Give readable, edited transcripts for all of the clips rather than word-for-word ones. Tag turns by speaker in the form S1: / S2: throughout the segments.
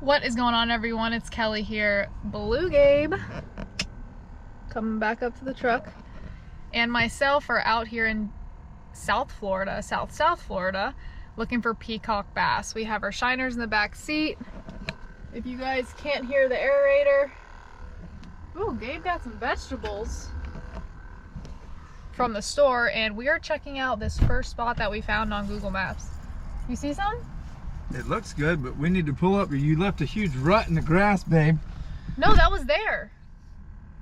S1: What is going on, everyone? It's Kelly here. Blue Gabe coming back up to the truck and myself are out here in South Florida, South Florida, looking for peacock bass. We have our shiners in the back seat. If you guys can't hear the aerator. Ooh, Gabe got some vegetables from the store, and we are checking out this first spot that we found on Google Maps. You see some?
S2: It looks good, but we need to pull up. You left a huge rut in the grass, babe.
S1: No, that was there.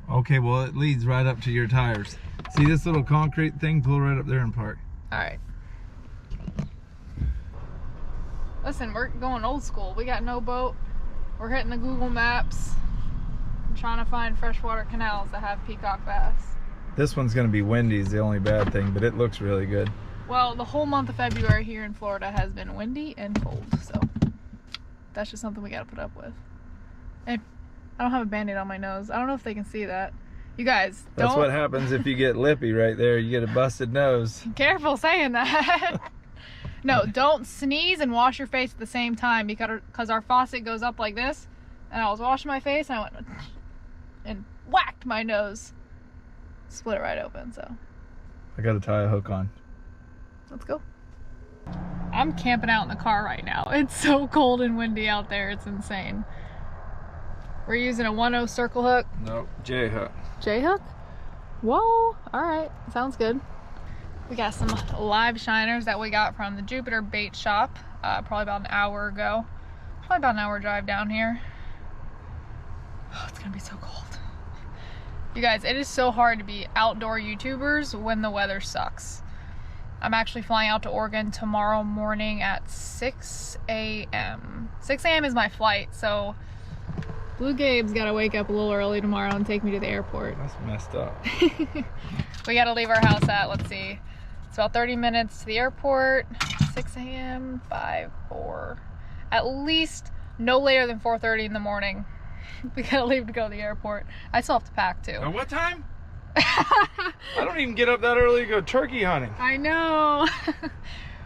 S2: Okay, well, it leads right up to your tires. See this little concrete thing? Pull right up there and park.
S1: All right. Listen, we're going old school. We got no boat. We're hitting the Google Maps. I'm trying to find freshwater canals that have peacock bass.
S2: This one's going to be windy is the only bad thing, but it looks really good.
S1: Well, the whole month of February here in Florida has been windy and cold, so that's just something we gotta put up with. And I don't have a band-aid on my nose. I don't know if they can see that. You guys, don't...
S2: That's what happens if you get lippy right there. You get a busted nose.
S1: Careful saying that. No, don't sneeze and wash your face at the same time because our faucet goes up like this, and I was washing my face and I went and whacked my nose. Split it right open, so.
S2: I gotta tie a hook on.
S1: Let's go. I'm camping out in the car right now. It's so cold and windy out there. It's insane. We're using a 1/0 circle hook.
S2: Nope, J hook.
S1: J hook? Whoa. All right. Sounds good. We got some live shiners that we got from the Jupiter bait shop probably about an hour ago. Probably about an hour drive down here. Oh, it's gonna be so cold. You guys, it is so hard to be outdoor YouTubers when the weather sucks. I'm actually flying out to Oregon tomorrow morning at 6 a.m. 6 a.m. is my flight, so Blue Gabe's got to wake up a little early tomorrow and take me to the airport.
S2: That's messed up.
S1: We got to leave our house at, let's see, it's about 30 minutes to the airport. 6 a.m., 5, 4. At least no later than 4:30 in the morning. We got to leave to go to the airport. I still have to pack, too.
S2: At what time? I don't even get up that early to go turkey hunting.
S1: I know.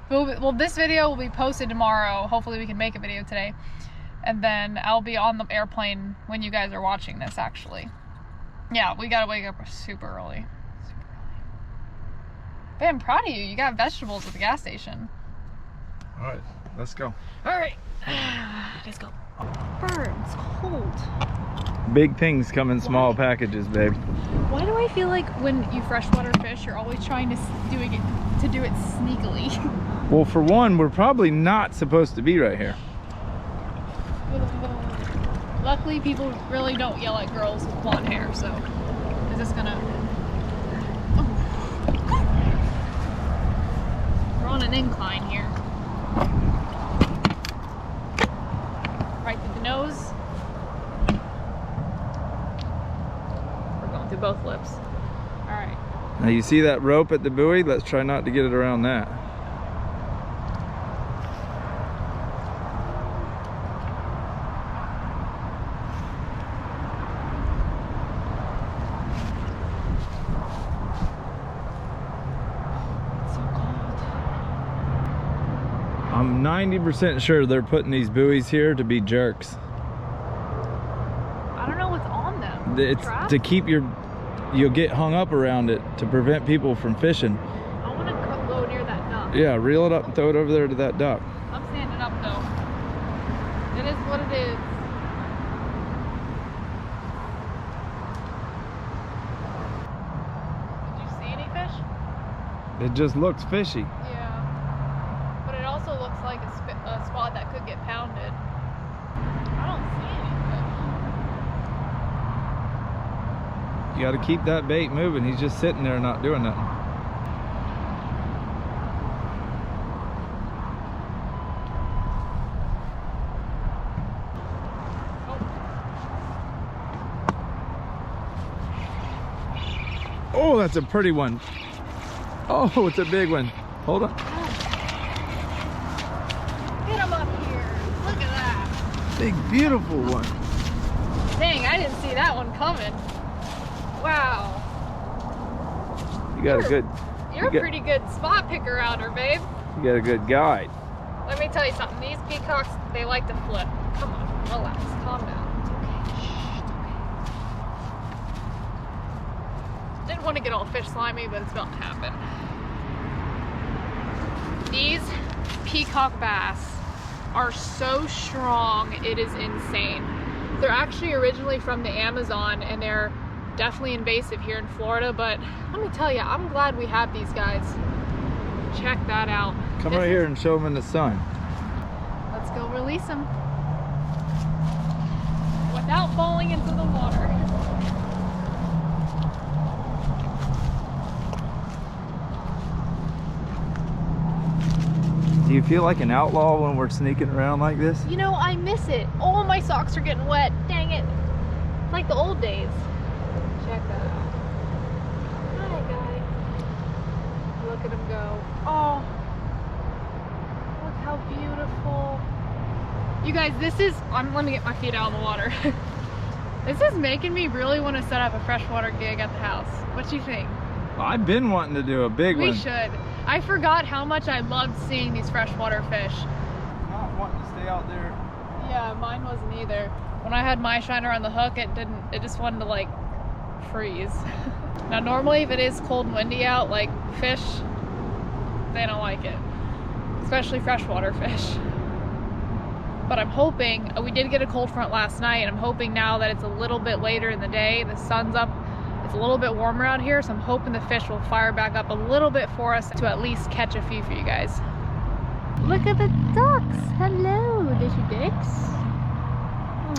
S1: Well, this video will be posted tomorrow. Hopefully we can make a video today. And then I'll be on the airplane when you guys are watching this, actually. Yeah, we gotta wake up super early. Super early. Babe, I'm proud of you. You got vegetables at the gas station.
S2: All right, let's go.
S1: All right, let's go. Bird, it's cold.
S2: Big things come in small packages, babe.
S1: Why do I feel like when you freshwater fish, you're always trying to do it sneakily?
S2: Well, for one, we're probably not supposed to be right here.
S1: Luckily, people really don't yell at girls with blonde hair, so is this gonna... Oh. We're on an incline here. Right through the nose. Through both lips. All right.
S2: Now you see that rope at the buoy? Let's try not to get it around that.
S1: It's so cold.
S2: I'm 90% sure they're putting these buoys here to be jerks.
S1: I don't know what's on them.
S2: It's to keep you'll get hung up around it to prevent people from fishing.
S1: I want to go near that duck.
S2: Yeah, reel it up and throw it over there to that duck.
S1: I'm standing up though. It is what it is. Did you see any fish?
S2: It just looks fishy.
S1: Yeah. But it also looks like a spot that could get pounded. I don't see any fish.
S2: You got to keep that bait moving. He's just sitting there not doing nothing. Oh, that's a pretty one. Oh, it's a big one. Hold on.
S1: Get him up here. Look at that.
S2: Big, beautiful one.
S1: Dang, I didn't see that one coming. Wow.
S2: You got a good...
S1: You're a pretty good spot picker outer, babe.
S2: You got a good guide.
S1: Let me tell you something. These peacocks, they like to flip. Come on. Relax, calm down. It's okay. Shh, it's okay. Didn't want to get all fish slimy, but it's about to happen. These peacock bass are so strong, it is insane. They're actually originally from the Amazon, and they're definitely invasive here in Florida, but let me tell you, I'm glad we have these guys. Check that out.
S2: Come right here and show them in the sun.
S1: Let's go release them without falling into the water.
S2: Do you feel like an outlaw when we're sneaking around like this?
S1: You know, I miss it. All my socks are getting wet. Dang it. It's like the old days. Check that out. Hi, guy. Look at him go. Oh, look how beautiful. You guys, this is, let me get my feet out of the water. This is making me really want to set up a freshwater gig at the house. What do you think?
S2: I've been wanting to do a big one.
S1: We should. I forgot how much I loved seeing these freshwater fish.
S2: Not wanting to stay out there.
S1: Yeah, mine wasn't either. When I had my shiner on the hook, it just wanted to like freeze. Now normally if it is cold and windy out, like fish, they don't like it. Especially freshwater fish. But I'm hoping, we did get a cold front last night, and I'm hoping now that it's a little bit later in the day, the sun's up, it's a little bit warmer out here, so I'm hoping the fish will fire back up a little bit for us to at least catch a few for you guys. Look at the ducks. Hello, little ducks.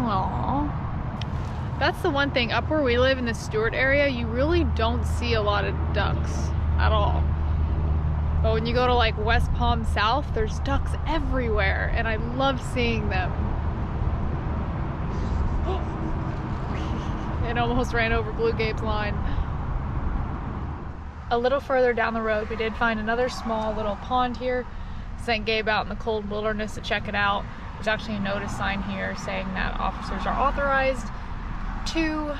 S1: Aww. That's the one thing, up where we live in the Stewart area, you really don't see a lot of ducks at all. But when you go to like West Palm South, there's ducks everywhere, and I love seeing them. It almost ran over Blue Gabe's line. A little further down the road, we did find another small little pond here. Sent Gabe out in the cold wilderness to check it out. There's actually a notice sign here saying that officers are authorized to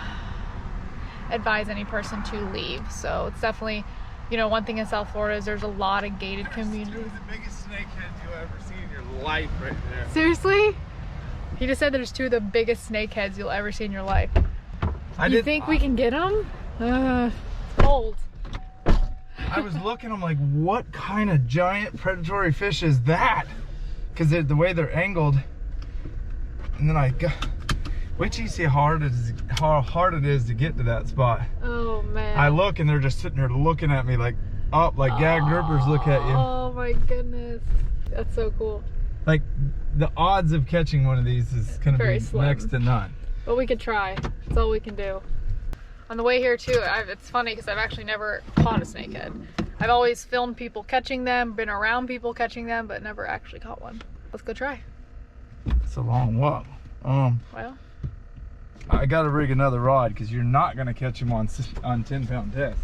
S1: advise any person to leave. So it's definitely, you know, one thing in South Florida is there's a lot of gated communities.
S2: Two of the biggest snakeheads you'll ever see in your life right there.
S1: Seriously? He just said there's two of the biggest snakeheads you'll ever see in your life. You think we can get them? It's cold.
S2: I was looking, I'm like, what kind of giant predatory fish is that? Because the way they're angled. And then I got, wait till you see how hard it is to get to that spot.
S1: Oh man.
S2: I look and they're just sitting there looking at me like up, like gagged rippers look at you.
S1: Oh my goodness. That's so cool.
S2: Like the odds of catching one of these is gonna be
S1: slim.
S2: Next to none.
S1: But we could try. That's all we can do. On the way here too, it's funny because I've actually never caught a snakehead. I've always filmed people catching them, been around people catching them, but never actually caught one. Let's go try.
S2: It's a long walk.
S1: Well,
S2: I gotta rig another rod because you're not gonna catch them on 10-pound test.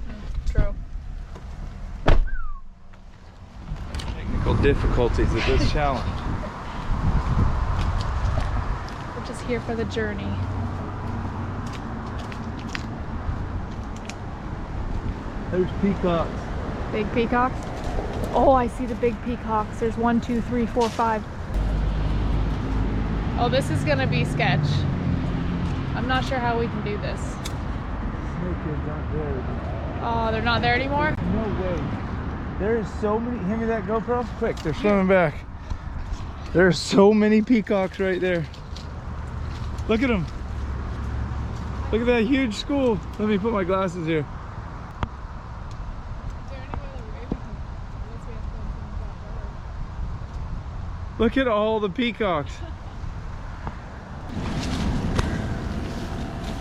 S1: True.
S2: Technical difficulties of this challenge.
S1: We're just here for the journey.
S2: There's peacocks.
S1: Big peacocks? Oh, I see the big peacocks. There's 1, 2, 3, 4, 5. Oh, this is gonna be sketch. I'm not sure how we can do this.
S2: Snakeheads aren't there anymore.
S1: Oh, they're not there anymore?
S2: No way. There's so many. Hand me that GoPro. Quick, they're swimming back. There's so many peacocks right there. Look at them. Look at that huge school. Let me put my glasses here. Look at all the peacocks.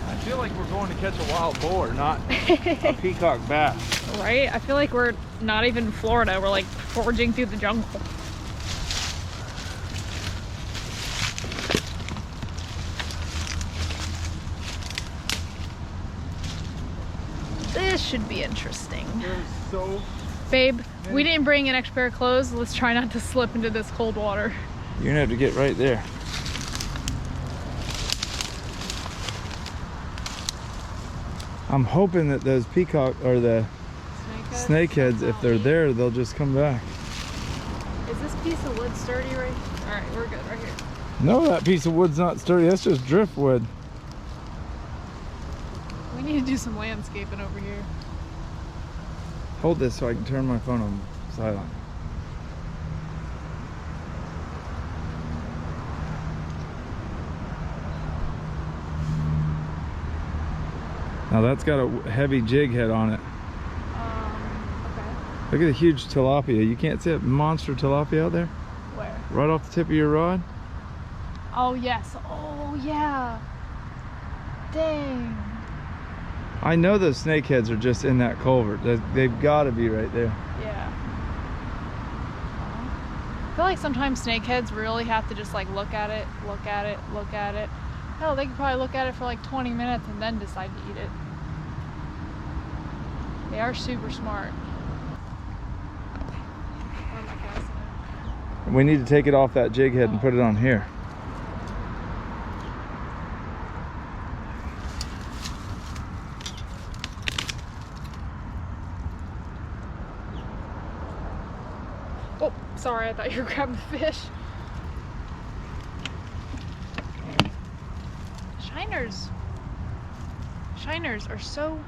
S2: I feel like we're going to catch a wild boar, not a peacock bass.
S1: Right? I feel like we're not even in Florida. We're like foraging through the jungle. This should be interesting.
S2: There's so
S1: Babe, we didn't bring an extra pair of clothes. Let's try not to slip into this cold water.
S2: You're gonna have to get right there. I'm hoping that those peacock or the snakeheads, if they're there, they'll just come back.
S1: Is this piece of wood sturdy right? All right, we're good right here.
S2: No, that piece of wood's not sturdy. That's just driftwood.
S1: We need to do some landscaping over here.
S2: Hold this so I can turn my phone on silent. Now that's got a heavy jig head on it.
S1: Okay.
S2: Look at the huge tilapia. You can't see that monster tilapia out there?
S1: Where?
S2: Right off the tip of your rod?
S1: Oh, yes. Oh, yeah. Dang.
S2: I know those snakeheads are just in that culvert. They've got to be right there.
S1: Yeah. I feel like sometimes snakeheads really have to just like look at it, look at it, look at it. Hell, they could probably look at it for like 20 minutes and then decide to eat it. They are super smart. Where am I casting it?
S2: We need to take it off that jig head and put it on here.
S1: Oh, sorry, I thought you were grabbing the fish. Shiners are so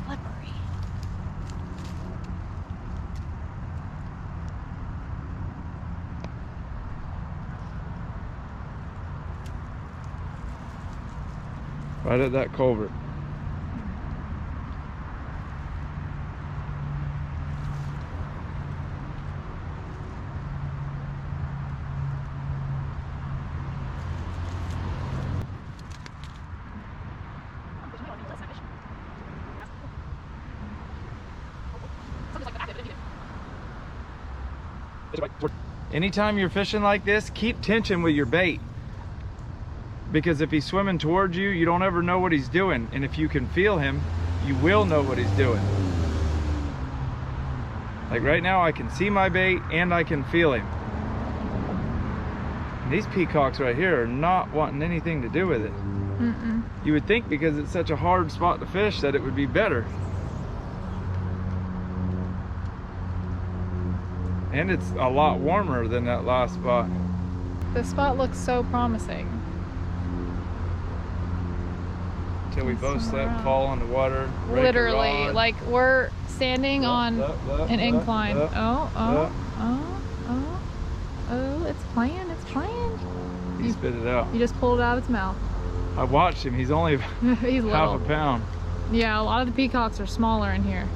S1: slippery.
S2: Right at that culvert. Anytime you're fishing like this, keep tension with your bait. Because if he's swimming towards you, you don't ever know what he's doing. And if you can feel him, you will know what he's doing. Like right now, I can see my bait and I can feel him. And these peacocks right here are not wanting anything to do with it.
S1: Mm-mm.
S2: You would think because it's such a hard spot to fish that it would be better. And it's a lot warmer than that last spot.
S1: This spot looks so promising.
S2: Until we both slip, fall in the water.
S1: Literally, like we're standing on an incline. Oh, it's playing, it's playing.
S2: He spit it out.
S1: You just pulled it out of its mouth.
S2: I watched him, he's only
S1: He's
S2: half
S1: little.
S2: a pound.
S1: Yeah, a lot of the peacocks are smaller in here.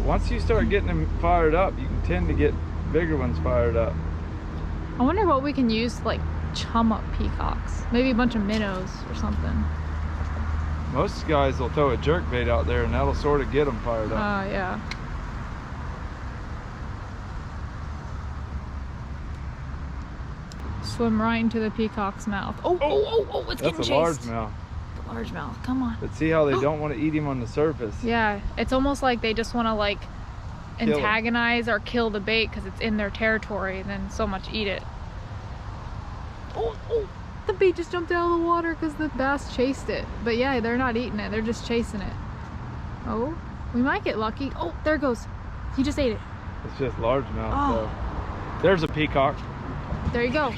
S2: Once you start getting them fired up, you can tend to get bigger ones fired up.
S1: I wonder what we can use to like chum up peacocks. Maybe a bunch of minnows or something.
S2: Most guys will throw a jerkbait out there and that'll sort of get them fired up.
S1: Oh, yeah. Swim right into the peacock's mouth. It's getting
S2: That's
S1: chased.
S2: a largemouth.
S1: The largemouth, come on.
S2: But see how they don't want to eat him on the surface?
S1: Yeah, it's almost like they just want to like
S2: Kill
S1: antagonize or kill the bait because it's in their territory and then so much eat it. The bait just jumped out of the water because the bass chased it. But yeah, they're not eating it, they're just chasing it. Oh, we might get lucky. Oh, there it goes. He just ate it.
S2: It's just largemouth.
S1: Oh.
S2: So. There's a peacock.
S1: There you go.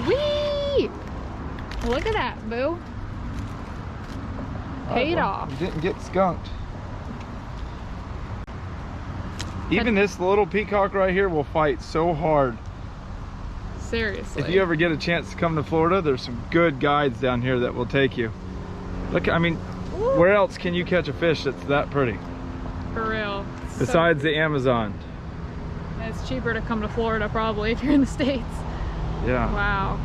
S1: Whee! Look at that, boo. Paid off.
S2: Didn't get skunked. Even this little peacock right here will fight so hard.
S1: Seriously.
S2: If you ever get a chance to come to Florida, there's some good guides down here that will take you. Look, I mean,
S1: Ooh.
S2: Where else can you catch a fish that's that pretty?
S1: For real.
S2: Besides the Amazon.
S1: It's cheaper to come to Florida probably if you're in the States.
S2: Yeah.
S1: Wow.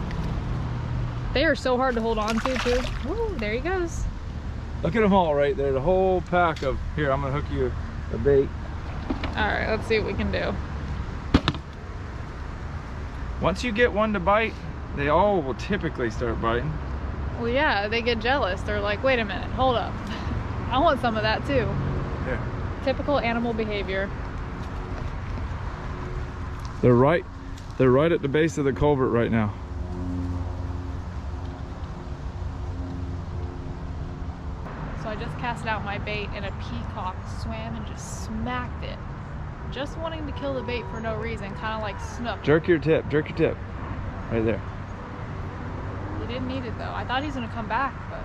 S1: They are so hard to hold on to too. Ooh, there he goes.
S2: Look at them all right there. The whole pack of, here, I'm gonna hook you a bait.
S1: All right, let's see what we can do.
S2: Once you get one to bite, they all will typically start biting.
S1: Well, yeah, they get jealous. They're like, wait a minute, hold up. I want some of that too.
S2: Here.
S1: Typical animal behavior.
S2: They're right at the base of the culvert right now.
S1: So I just cast out my bait and a peacock swam and just smacked it. just wanting to kill the bait for no reason, kind of like snook.
S2: Jerk your tip, right there.
S1: He didn't need it though. I thought he was gonna come back, but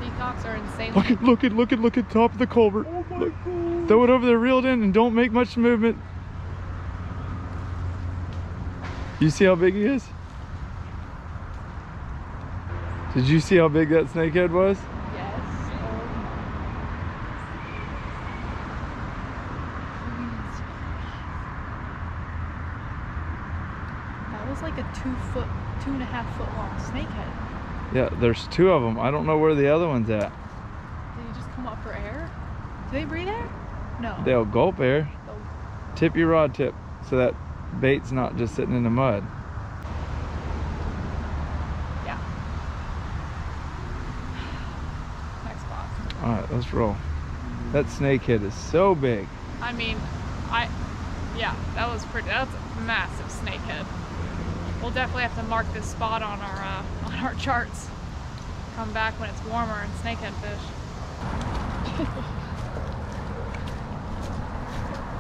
S1: peacocks are insane.
S2: Look at top of the culvert.
S1: Oh my God.
S2: Throw it over there, reel it in, and don't make much movement. You see how big he is? Did you see how big that snakehead was?
S1: Yes. That was like a 2.5 foot long snakehead.
S2: Yeah, there's 2 of them. I don't know where the other one's at.
S1: Did he just come up for air? Do they breathe air? No.
S2: They'll gulp air. Tip your rod tip so that bait's not just sitting in the mud.
S1: Yeah. Next spot.
S2: All right, let's roll. That snakehead is so big.
S1: I mean, yeah, that was pretty. That's a massive snakehead. We'll definitely have to mark this spot on our charts. Come back when it's warmer and snakehead fish.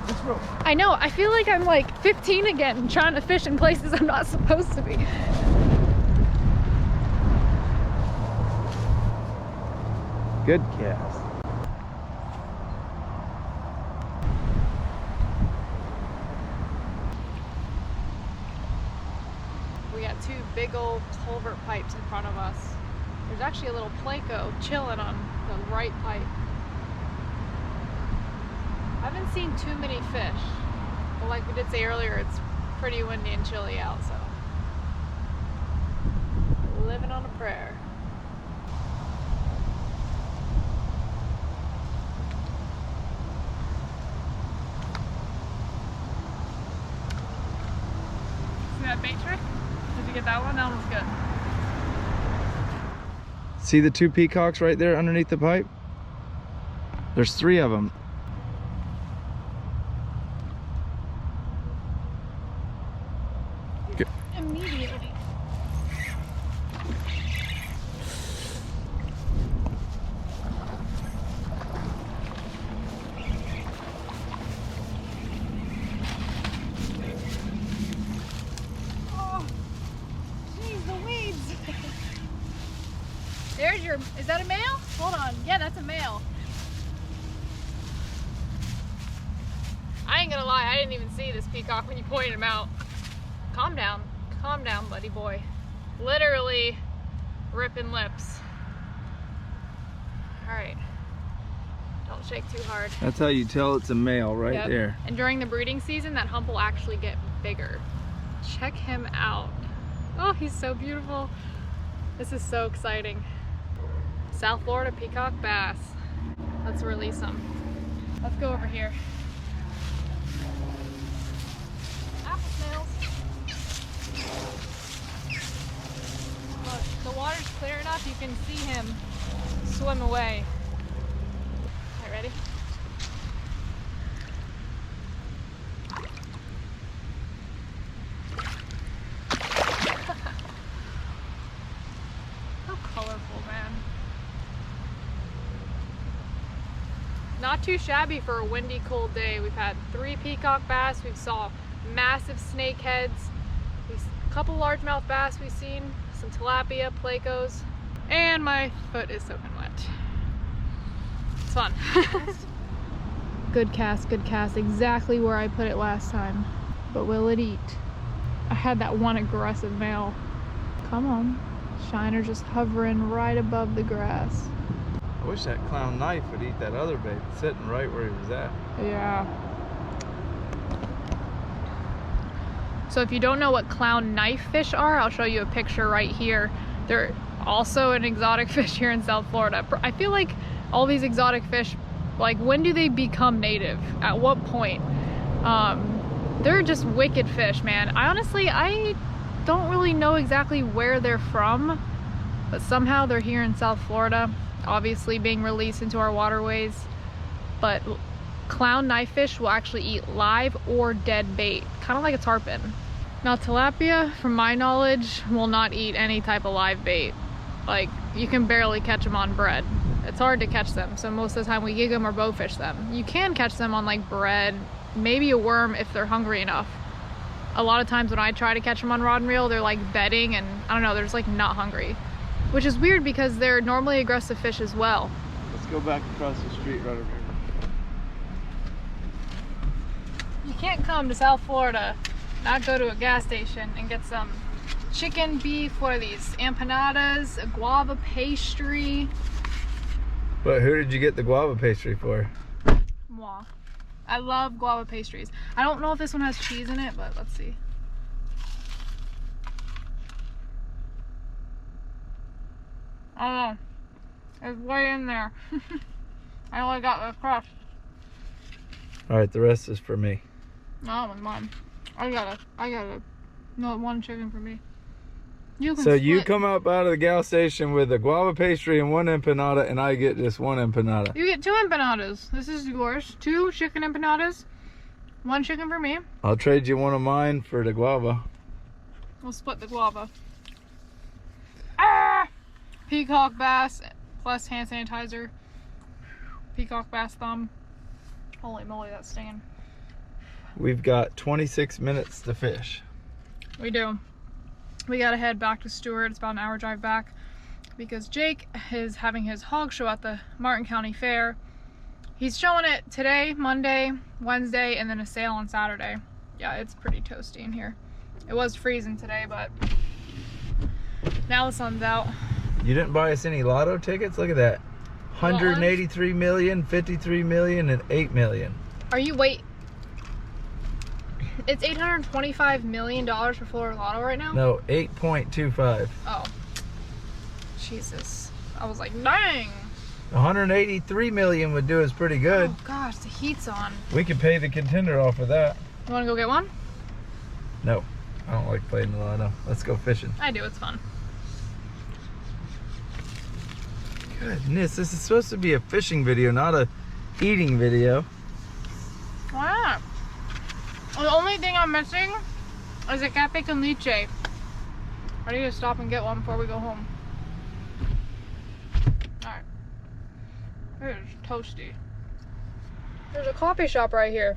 S2: Let's roll.
S1: I know. I feel like I'm like 15 again, trying to fish in places I'm not supposed to be.
S2: Good cast.
S1: We got 2 big old culvert pipes in front of us. There's actually a little Placo chilling on the right pipe. I haven't seen too many fish, but like we did say earlier, it's pretty windy and chilly out, so living on a prayer. See that bait trick? Did you get that one? That one was good.
S2: See the 2 peacocks right there underneath the pipe? There's 3 of them.
S1: Immediately. Oh, jeez, the weeds. There's your, is that a male? Hold on. Yeah, that's a male. I ain't gonna lie, I didn't even see this peacock when you pointed him out. Calm down, buddy boy. Literally ripping lips. All right, don't shake too hard.
S2: That's how you tell it's a male right
S1: Yep.
S2: there.
S1: And during the breeding season, that hump will actually get bigger. Check him out. Oh, he's so beautiful. This is so exciting. South Florida peacock bass. Let's release them. Let's go over here. Apple snails. Look, the water's clear enough you can see him swim away. All right, ready? How colorful, man. Not too shabby for a windy, cold day. We've had 3 peacock bass. We've saw massive snakeheads. A couple largemouth bass we've seen. Some tilapia, placos. And my foot is soaking wet. It's fun. Good cast, good cast. Exactly where I put it last time. But will it eat? I had that one aggressive male. Come on. Shiner just hovering right above the grass.
S2: I wish that clown knife would eat that other bait sitting right where he was at.
S1: Yeah. So if you don't know what clown knife fish are, I'll show you a picture right here. They're also an exotic fish here in South Florida. I feel like all these exotic fish, like when do they become native? At what point? They're just wicked fish, man. I don't really know exactly where they're from, but somehow they're here in South Florida, obviously being released into our waterways. But clown knife fish will actually eat live or dead bait, kind of like a tarpon. Now tilapia, from my knowledge, will not eat any type of live bait. Like, you can barely catch them on bread. It's hard to catch them, so most of the time we gig them or bowfish them. You can catch them on like bread, maybe a worm if they're hungry enough. A lot of times when I try to catch them on rod and reel, they're like bedding and I don't know, they're just like not hungry. Which is weird because they're normally aggressive fish as well.
S2: Let's go back across the street right over here.
S1: You can't come to South Florida, not go to a gas station and get some chicken, beef, what are these? Empanadas, a guava pastry.
S2: But who did you get the guava pastry for?
S1: Moi. I love guava pastries. I don't know if this one has cheese in it, but let's see. I don't know. It's way in there. I only got the crust.
S2: Alright, the rest is for me.
S1: No, that one's mine. I got no, one chicken for me. You can
S2: So
S1: split.
S2: you come up out of the gas station with a guava pastry and one empanada, and I get just one empanada.
S1: You get 2 empanadas. This is yours. 2 chicken empanadas. 1 chicken for me.
S2: I'll trade you one of mine for the guava.
S1: We'll split the guava. Ah! Peacock bass plus hand sanitizer. Peacock bass thumb. Holy moly, that's stinging.
S2: We've got 26 minutes to fish.
S1: We do. We gotta head back to Stewart. It's about an hour drive back because Jake is having his hog show at the Martin County Fair. He's showing it today, Monday, Wednesday, and then a sale on Saturday. Yeah, it's pretty toasty in here. It was freezing today, but now the sun's out.
S2: You didn't buy us any lotto tickets? Look at that. 183 million, 53 million, and 8 million.
S1: Are you, wait. It's $825 million for Florida Lotto right now?
S2: No, 8.25.
S1: Oh. Jesus. I was like, dang.
S2: 183 million would do us pretty good.
S1: Oh gosh, the heat's on.
S2: We could pay the contender off of that.
S1: You wanna go get one?
S2: No, I don't like playing the lotto. Let's go fishing.
S1: I do, it's fun.
S2: Goodness, this is supposed to be a fishing video, not a eating video.
S1: Why not? The only thing I'm missing is a cape con leche. I need to stop and get one before we go home. Alright. It is toasty. There's a coffee shop right here.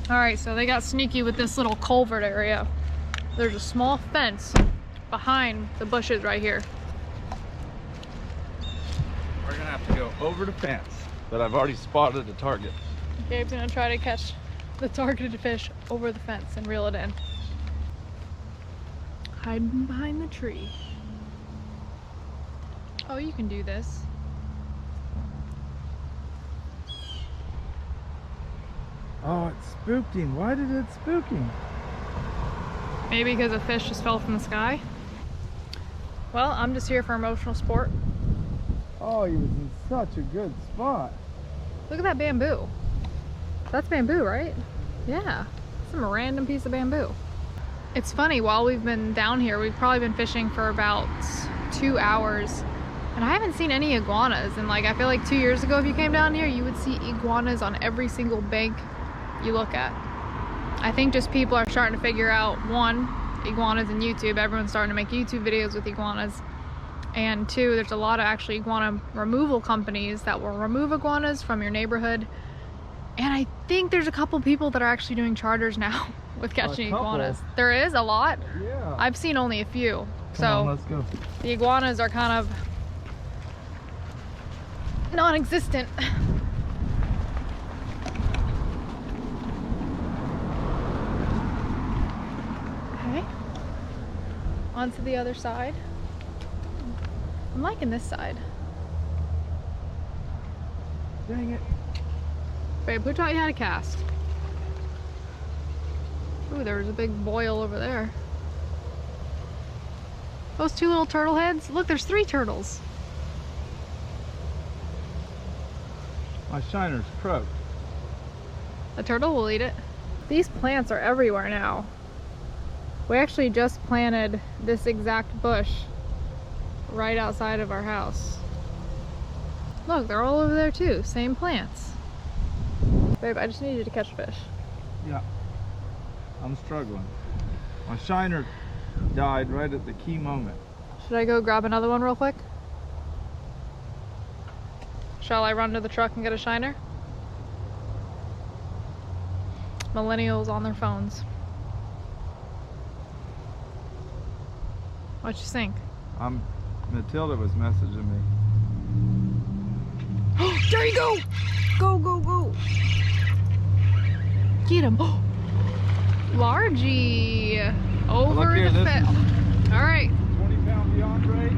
S1: Alright, so they got sneaky with this little culvert area. There's a small fence behind the bushes right here.
S2: We're gonna have to go over the fence, but I've already spotted a target.
S1: Gabe's gonna try to catch the targeted fish over the fence and reel it in. Hiding behind the tree. Oh, you can do this.
S2: Oh, it spooked him. Why did it spook him?
S1: Maybe because a fish just fell from the sky. Well, I'm just here for emotional sport.
S2: Oh, he was in such a good spot.
S1: Look at that bamboo. That's bamboo, right? Yeah, some random piece of bamboo. It's funny, while we've been down here, we've probably been fishing for about 2 hours, and I haven't seen any iguanas. And like, I feel like 2 years ago, if you came down here, you would see iguanas on every single bank you look at. I think just people are starting to figure out, one, iguanas in YouTube. Everyone's starting to make YouTube videos with iguanas. And 2, there's a lot of actually iguana removal companies that will remove iguanas from your neighborhood. And I think there's a couple people that are actually doing charters now with catching iguanas. There is a lot.
S2: Yeah.
S1: I've seen only a few.
S2: Come on, let's go.
S1: The iguanas are kind of non-existent. Okay. On to the other side. I'm liking this side.
S2: Dang it.
S1: Babe, who taught you how to cast? Ooh, there was a big boil over there. Those 2 little turtle heads? Look, there's 3 turtles.
S2: My shiner's croaked.
S1: A turtle will eat it. These plants are everywhere now. We actually just planted this exact bush right outside of our house. Look, they're all over there too. Same plants. Babe, I just need you to catch fish.
S2: Yeah. I'm struggling. My shiner died right at the key moment.
S1: Should I go grab another one real quick? Shall I run to the truck and get a shiner? Millennials on their phones. What you think?
S2: Matilda was messaging me.
S1: There you go! Go, go, go! Get him! Largy! Over
S2: here,
S1: the fence. Alright.
S2: 20 pound beyond break.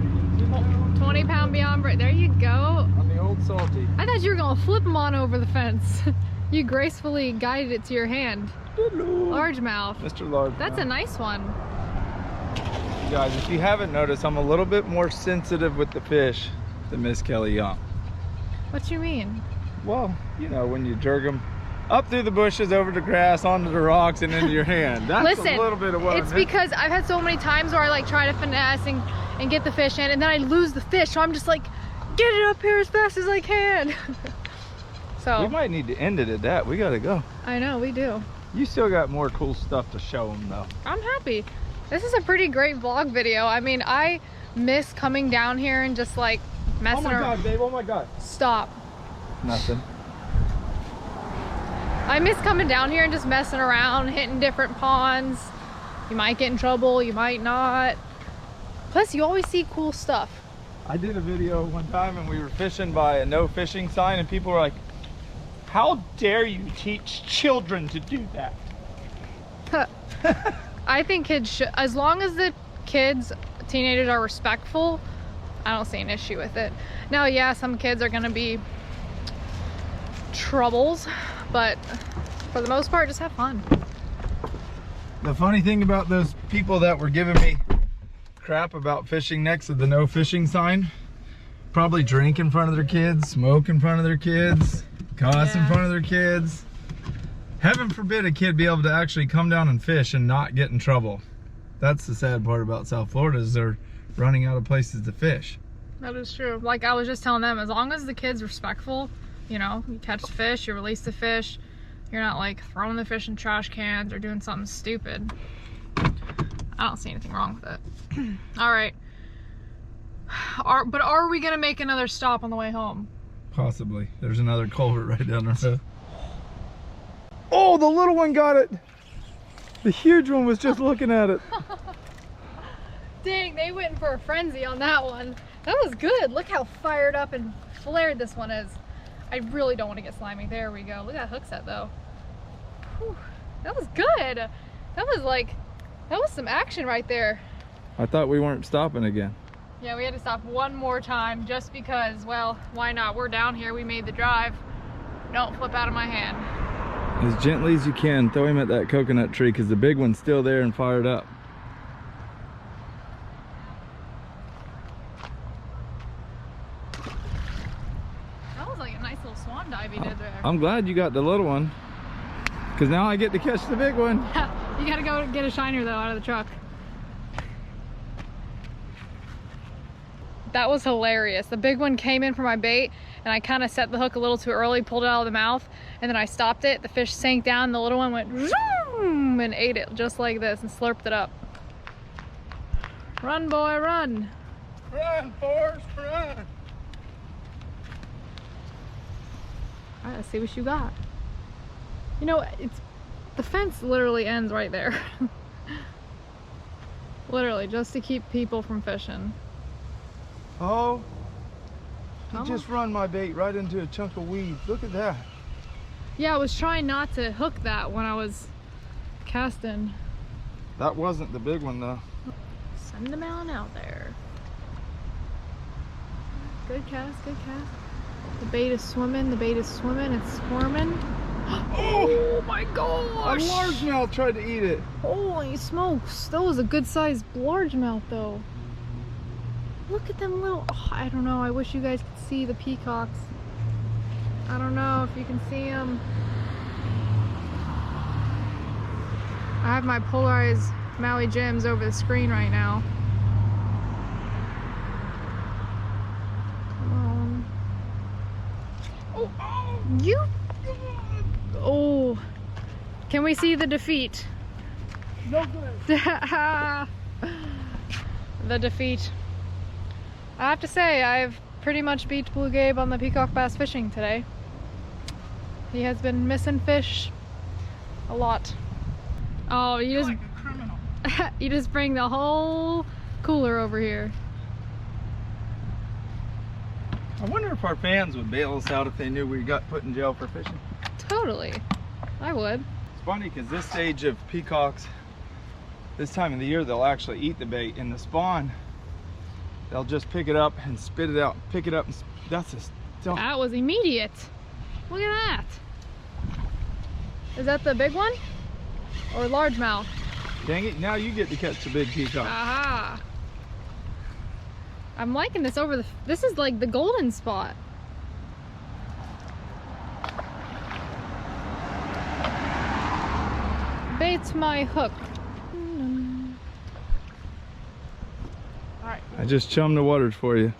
S1: 20 pound beyond break. There you go.
S2: On the old salty.
S1: I thought you were gonna flip him on over the fence. You gracefully guided it to your hand. Largemouth.
S2: Mr. Largemouth.
S1: That's a nice one.
S2: Guys, if you haven't noticed, I'm a little bit more sensitive with the fish than Miss Kelly Young.
S1: What you mean?
S2: Well, you know, when you jerk them up through the bushes, over the grass, onto the rocks, and into your hand. That's
S1: Listen,
S2: a little bit of what
S1: it's because I've had so many times where I like try to finesse and get the fish in, and then I lose the fish, so I'm just like, get it up here as fast as I can. So
S2: we might need to end it at that. We gotta go.
S1: I know, we do.
S2: You still got more cool stuff to show them though.
S1: I'm happy. This is a pretty great vlog video. I mean, I miss coming down here and just like messing around.
S2: Oh my God, babe, oh my God.
S1: Stop.
S2: Nothing.
S1: I miss coming down here and just messing around, hitting different ponds. You might get in trouble, you might not. Plus, you always see cool stuff.
S2: I did a video one time and we were fishing by a no fishing sign and people were like, how dare you teach children to do that?
S1: I think kids should, as long as the kids, teenagers are respectful, I don't see an issue with it. Now, yeah, some kids are gonna be troubles, but for the most part, just have fun.
S2: The funny thing about those people that were giving me crap about fishing next to the no fishing sign, probably drink in front of their kids, smoke in front of their kids, cuss in front of their kids. Heaven forbid a kid be able to actually come down and fish and not get in trouble. That's the sad part about South Florida, is they're running out of places to fish.
S1: That is true. Like I was just telling them, as long as the kid's respectful, you know, you catch the fish, you release the fish, you're not like throwing the fish in trash cans or doing something stupid. I don't see anything wrong with it. All right. But are we gonna make another stop on the way home?
S2: Possibly. There's another culvert right down the road. Oh, the little one got it. The huge one was just looking at it.
S1: Dang, they went for a frenzy on that one. That was good. Look how fired up and flared this one is. I really don't want to get slimy. There we go. Look at that hook set though. Whew, that was good. That was some action right there.
S2: I thought we weren't stopping again.
S1: Yeah, we had to stop one more time just because, well, why not? We're down here. We made the drive. Don't flip out of my hand.
S2: As gently as you can, throw him at that coconut tree because the big one's still there and fired up.
S1: That was like a nice little swan dive you did there.
S2: I'm glad you got the little one because now I get to catch the big one.
S1: You gotta go get a shiner though out of the truck. That was hilarious. The big one came in for my bait and I kind of set the hook a little too early, pulled it out of the mouth, and then I stopped it. The fish sank down, the little one went zoom and ate it just like this and slurped it up. Run, boy, run.
S2: Run, Forrest, run.
S1: All right, let's see what you got. You know, the fence literally ends right there. Literally, just to keep people from fishing.
S2: Oh, he just run my bait right into a chunk of weeds. Look at that.
S1: Yeah, I was trying not to hook that when I was casting.
S2: That wasn't the big one though.
S1: Send them out there. Good cast, good cast. The bait is swimming, it's squirming. Oh my gosh!
S2: A largemouth tried to eat it.
S1: Holy smokes, that was a good sized largemouth though. Look at them little, oh, I don't know, I wish you guys could see the peacocks. I don't know if you can see them. I have my polarized Maui Jims over the screen right now. Come on. Oh, you. Oh. Can we see the defeat?
S2: No good.
S1: The defeat. I have to say, I've pretty much beat Blue Gabe on the peacock bass fishing today. He has been missing fish a lot. Oh, you just,
S2: like a criminal.
S1: you just bring the whole cooler over here.
S2: I wonder if our fans would bail us out if they knew we got put in jail for fishing.
S1: Totally. I would.
S2: It's funny because this stage of peacocks, this time of the year, they'll actually eat the bait. In the spawn, they'll just pick it up and spit it out. Pick it up and that's just...
S1: That was immediate. Look at that. Is that the big one? Or largemouth?
S2: Dang it, now you get to catch the big peacock.
S1: Aha. I'm liking this over the... This is like the golden spot. Bait's my hook. Alright.
S2: I just chummed the waters for you.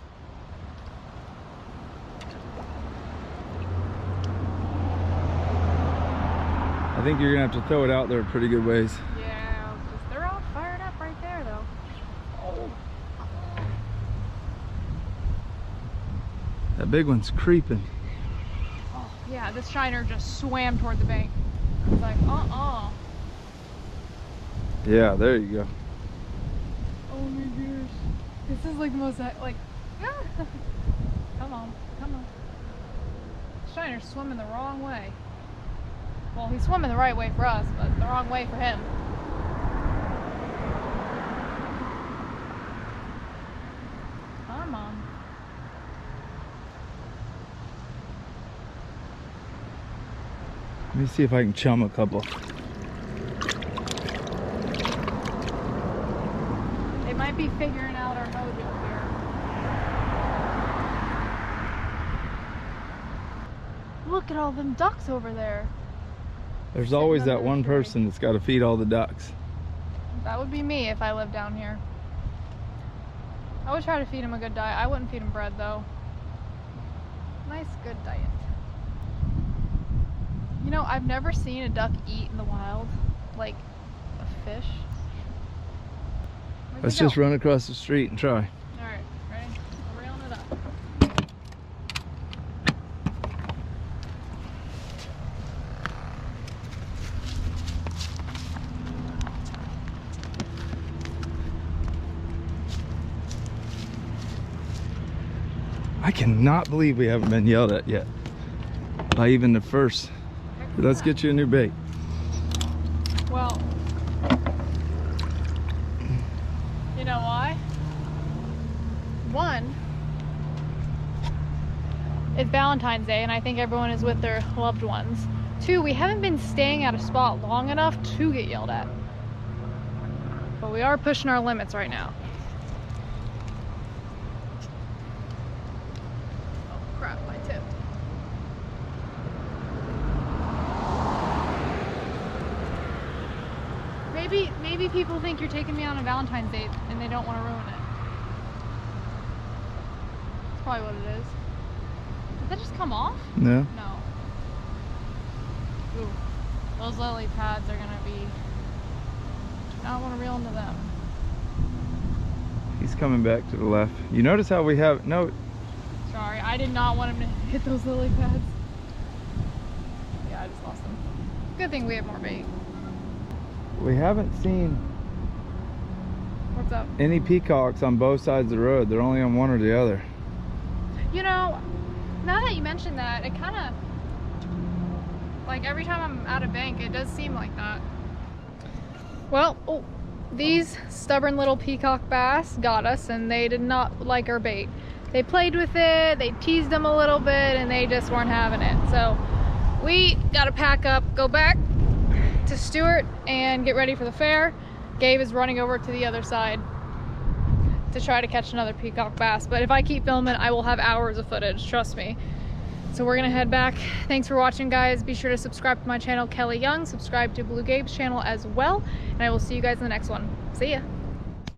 S2: I think you're gonna have to throw it out there a pretty good ways.
S1: Yeah, they're all fired up right there though. Oh.
S2: That big one's creeping.
S1: Oh, yeah, this shiner just swam toward the bank. I was like,
S2: Yeah, there you go.
S1: Oh my gosh. This is like the most, like, come on, come on. Shiner's swimming the wrong way. Well, he's swimming the right way for us, but the wrong way for him. Come on.
S2: Let me see if I can chum a couple.
S1: They might be figuring out our mojo here. Look at all them ducks over there.
S2: There's always that one person that's got to feed all the ducks.
S1: That would be me if I lived down here. I would try to feed him a good diet. I wouldn't feed him bread though. Nice, good diet. You know, I've never seen a duck eat in the wild, like a fish.
S2: Let's just run across the street and try.
S1: Alright, ready? We're reeling it up.
S2: I cannot believe we haven't been yelled at yet by even the first. Let's get you a new bait.
S1: Well, you know why? One, it's Valentine's Day and I think everyone is with their loved ones. Two, we haven't been staying at a spot long enough to get yelled at. But we are pushing our limits right now. Oh crap, my tip. Maybe people think you're taking me on a Valentine's date and they don't want to ruin it. That's probably what it is. Did that just come off?
S2: No.
S1: No. Ooh, those lily pads are gonna be... I don't want to reel into them.
S2: He's coming back to the left. You notice how we have... No.
S1: Sorry, I did not want him to hit those lily pads. Yeah, I just lost them. Good thing we have more bait.
S2: We haven't seen
S1: What's up?
S2: any peacocks on both sides of the road. They're only on one or the other.
S1: You know, now that you mention that, it kind of, like every time I'm at a bank, it does seem like that. Well, oh, these stubborn little peacock bass got us and they did not like our bait. They played with it, they teased them a little bit, and they just weren't having it. So we gotta pack up, go back to Stewart and get ready for the fair. Gabe is running over to the other side to try to catch another peacock bass, but if I keep filming I will have hours of footage, trust me. So we're gonna head back. Thanks for watching, guys. Be sure to subscribe to my channel, Kelly Young. Subscribe to Blue Gabe's channel as well, and I will see you guys in the next one. See ya.